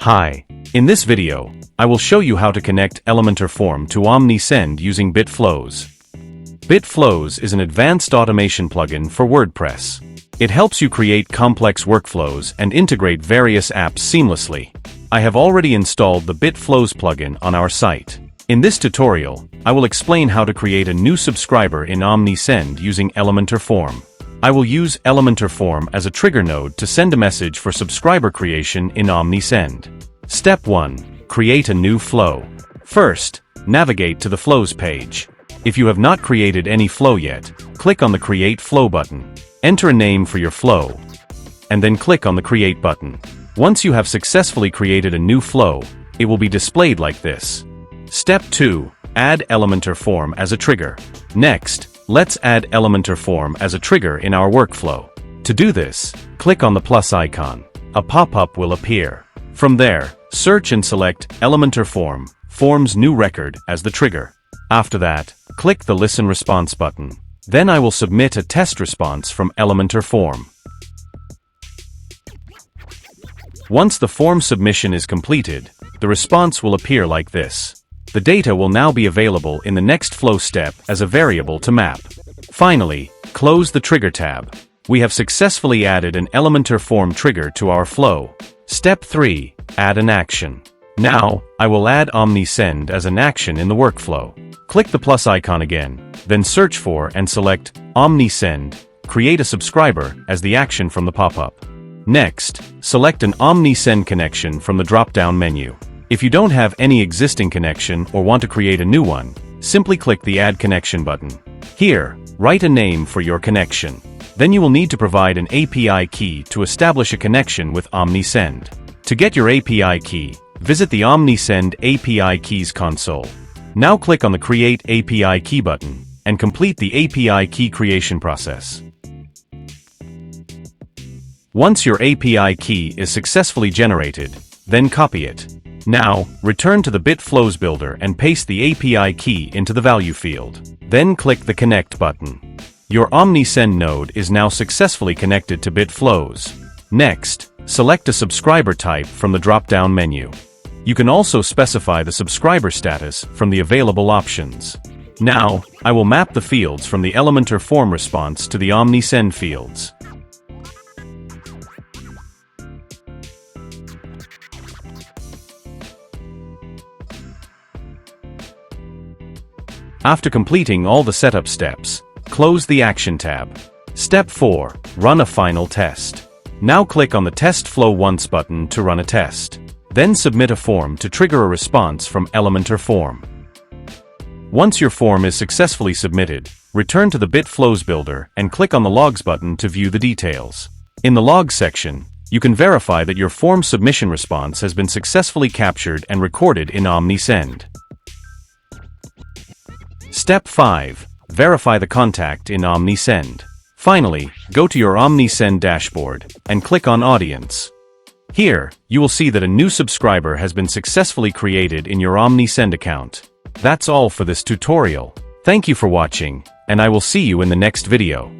Hi. In this video, I will show you how to connect Elementor Form to OmniSend using Bit Flows. Bit Flows is an advanced automation plugin for WordPress. It helps you create complex workflows and integrate various apps seamlessly. I have already installed the Bit Flows plugin on our site. In this tutorial, I will explain how to create a new subscriber in OmniSend using Elementor Form. I will use Elementor Form as a trigger node to send a message for subscriber creation in OmniSend. Step 1. Create a new flow. First, navigate to the Flows page. If you have not created any flow yet, click on the Create Flow button. Enter a name for your flow, and then click on the Create button. Once you have successfully created a new flow, it will be displayed like this. Step 2. Add Elementor Form as a trigger. Next, let's add Elementor Form as a trigger in our workflow. To do this, click on the plus icon. A pop-up will appear. From there, search and select Elementor Form, Form's new record as the trigger. After that, click the Listen Response button. Then I will submit a test response from Elementor Form. Once the form submission is completed, the response will appear like this. The data will now be available in the next flow step as a variable to map. Finally, close the Trigger tab. We have successfully added an Elementor Form trigger to our flow. Step 3. Add an action. Now, I will add OmniSend as an action in the workflow. Click the plus icon again, then search for and select OmniSend, create a subscriber as the action from the pop-up. Next, select an OmniSend connection from the drop-down menu. If you don't have any existing connection or want to create a new one, simply click the Add Connection button. Here, write a name for your connection. Then you will need to provide an API key to establish a connection with OmniSend. To get your API key, visit the OmniSend API Keys console. Now click on the Create API Key button and complete the API key creation process. Once your API key is successfully generated, then copy it. Now, return to the Bit Flows builder and paste the API key into the value field. Then click the Connect button. Your OmniSend node is now successfully connected to Bit Flows. Next, select a subscriber type from the drop-down menu. You can also specify the subscriber status from the available options. Now, I will map the fields from the Elementor Form response to the OmniSend fields. After completing all the setup steps, close the Action tab. Step 4. Run a final test. Now click on the Test Flow Once button to run a test. Then submit a form to trigger a response from Elementor Form. Once your form is successfully submitted, return to the Bit Flows builder and click on the Logs button to view the details. In the Logs section, you can verify that your form submission response has been successfully captured and recorded in OmniSend. Step 5. Verify the contact in OmniSend. Finally, go to your OmniSend dashboard and click on Audience. Here, you will see that a new subscriber has been successfully created in your OmniSend account. That's all for this tutorial. Thank you for watching, and I will see you in the next video.